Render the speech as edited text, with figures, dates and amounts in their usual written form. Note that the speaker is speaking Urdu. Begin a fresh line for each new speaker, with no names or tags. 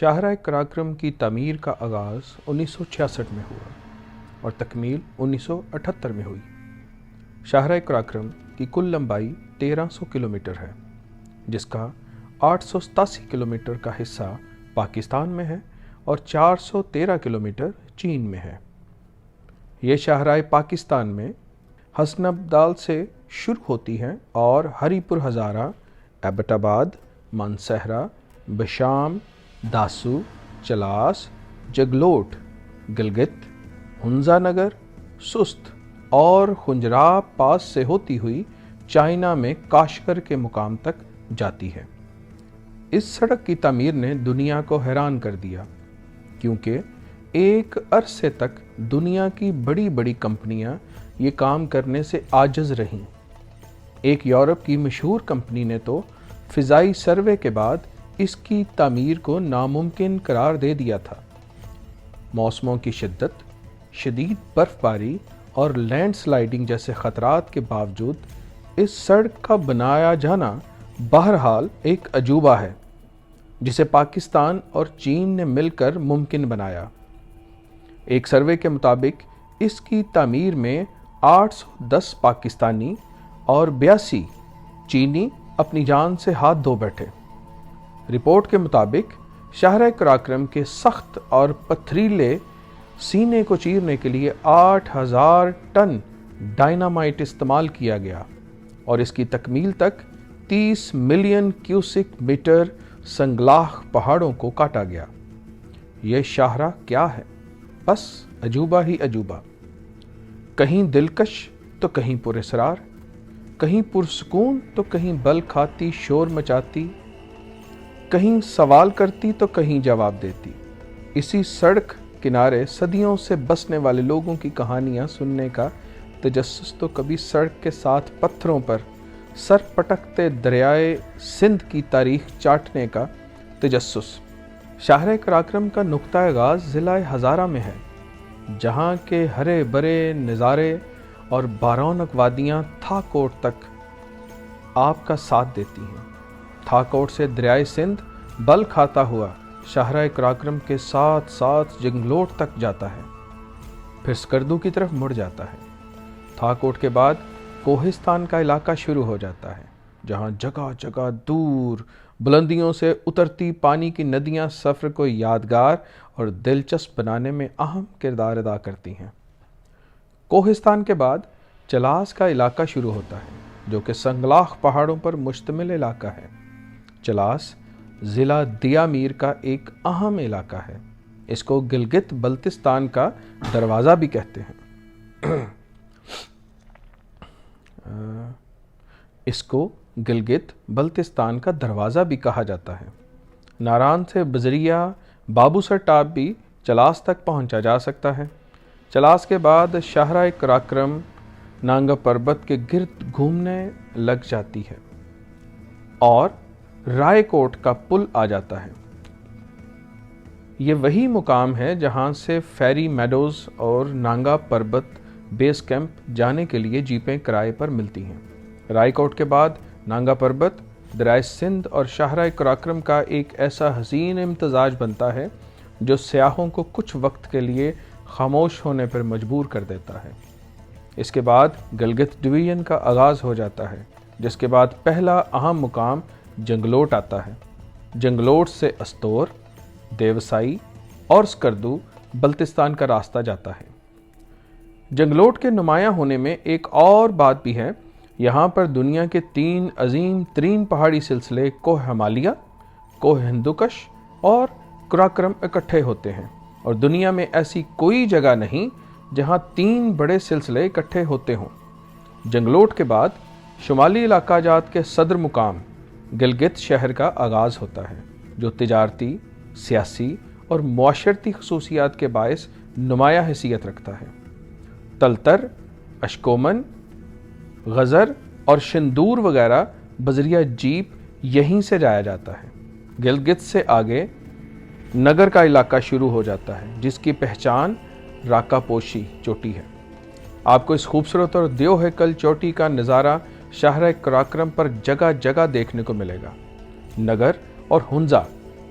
شاہراہ قراقرم کی تعمیر کا آغاز 1966 میں ہوا اور تکمیل 1978 میں ہوئی۔ شاہراہ قراقرم کی کل لمبائی 1300 کلومیٹر ہے، جس کا 887 کلومیٹر کا حصہ پاکستان میں ہے اور 413 کلومیٹر چین میں ہے۔ یہ شاہراہ پاکستان میں حسن ابدال سے شروع ہوتی ہے اور ہری پور ہزارہ، ایبٹ آباد، مانسہرہ، بشام، داسو، چلاس، جگلوٹ، گلگت، ہنزا نگر، سست اور خنجراب پاس سے ہوتی ہوئی چائنا میں کاشغر کے مقام تک جاتی ہے۔ اس سڑک کی تعمیر نے دنیا کو حیران کر دیا، کیونکہ ایک عرصے تک دنیا کی بڑی بڑی کمپنیاں یہ کام کرنے سے عاجز رہیں۔ ایک یورپ کی مشہور کمپنی نے تو فضائی سروے کے بعد اس کی تعمیر کو ناممکن قرار دے دیا تھا۔ موسموں کی شدت، شدید برف باری اور لینڈ سلائیڈنگ جیسے خطرات کے باوجود اس سڑک کا بنایا جانا بہرحال ایک عجوبہ ہے، جسے پاکستان اور چین نے مل کر ممکن بنایا۔ ایک سروے کے مطابق اس کی تعمیر میں 810 پاکستانی اور 82 چینی اپنی جان سے ہاتھ دھو بیٹھے۔ رپورٹ کے مطابق شاہراہ قراقرم کے سخت اور پتھریلے سینے کو چیرنے کے لیے 8000 ٹن ڈائنامائٹ استعمال کیا گیا اور اس کی تکمیل تک 30 ملین کیوسک میٹر سنگلاخ پہاڑوں کو کاٹا گیا۔ یہ شاہراہ کیا ہے؟ بس عجوبہ ہی عجوبہ، کہیں دلکش تو کہیں پراسرار، کہیں پرسکون تو کہیں بل کھاتی شور مچاتی، کہیں سوال کرتی تو کہیں جواب دیتی۔ اسی سڑک کنارے صدیوں سے بسنے والے لوگوں کی کہانیاں سننے کا تجسس، تو کبھی سڑک کے ساتھ پتھروں پر سر پٹکتے دریائے سندھ کی تاریخ چاٹنے کا تجسس۔ شاہراہ قراقرم کا نقطہ آغاز ضلع ہزارہ میں ہے، جہاں کے ہرے برے نظارے اور بارونق وادیاں تھاکوٹ تک آپ کا ساتھ دیتی ہیں۔ تھاکوٹ سے دریائے سندھ بل کھاتا ہوا شاہراہ قراقرم کے ساتھ ساتھ جنگلوٹ تک جاتا ہے، پھر سکردو کی طرف مڑ جاتا ہے۔ تھاکوٹ کے بعد کوہستان کا علاقہ شروع ہو جاتا ہے، جہاں جگہ جگہ دور بلندیوں سے اترتی پانی کی ندیاں سفر کو یادگار اور دلچسپ بنانے میں اہم کردار ادا کرتی ہیں۔ کوہستان کے بعد چلاس کا علاقہ شروع ہوتا ہے، جو کہ سنگلاخ پہاڑوں پر مشتمل علاقہ ہے۔ چلاس ضلع دیا میر کا ایک اہم علاقہ ہے۔ اس کو گلگت بلتستان کا دروازہ بھی کہتے ہیں۔ اس کو گلگت بلتستان کا دروازہ بھی کہا جاتا ہے۔ ناران سے بزریہ بابوسر ٹاپ بھی چلاس تک پہنچا جا سکتا ہے۔ چلاس کے بعد شاہراہ قراقرم نانگا پربت کے گرد گھومنے لگ جاتی ہے اور رائے کوٹ کا پل آ جاتا ہے۔ یہ وہی مقام ہے جہاں سے فیری میڈوز اور نانگا پربت بیس کیمپ جانے کے لیے جیپیں کرائے پر ملتی ہیں۔ رائے کوٹ کے بعد نانگا پربت دریائے سندھ اور شاہراہ قراقرم کا ایک ایسا حسین امتزاج بنتا ہے جو سیاحوں کو کچھ وقت کے لیے خاموش ہونے پر مجبور کر دیتا ہے۔ اس کے بعد گلگت ڈویژن کا آغاز ہو جاتا ہے، جس کے بعد پہلا اہم مقام جنگلوٹ آتا ہے۔ جنگلوٹ سے استور، دیوسائی اور سکردو بلتستان کا راستہ جاتا ہے۔ جنگلوٹ کے نمایاں ہونے میں ایک اور بات بھی ہے، یہاں پر دنیا کے 3 عظیم ترین پہاڑی سلسلے کوہ ہمالیہ، کوہ ہندوکش اور قراقرم اکٹھے ہوتے ہیں، اور دنیا میں ایسی کوئی جگہ نہیں جہاں 3 بڑے سلسلے اکٹھے ہوتے ہوں۔ جنگلوٹ کے بعد شمالی علاقہ جات کے صدر مقام گلگت شہر کا آغاز ہوتا ہے، جو تجارتی، سیاسی اور معاشرتی خصوصیات کے باعث نمایاں حیثیت رکھتا ہے۔ تلتر، اشکومن، غزر اور شندور وغیرہ بذریعہ جیپ یہیں سے جایا جاتا ہے۔ گلگت سے آگے نگر کا علاقہ شروع ہو جاتا ہے، جس کی پہچان راکا پوشی چوٹی ہے۔ آپ کو اس خوبصورت اور دیو ہیکل چوٹی کا نظارہ شاہراہ قراقرم پر جگہ جگہ دیکھنے کو ملے گا۔ نگر اور ہنزا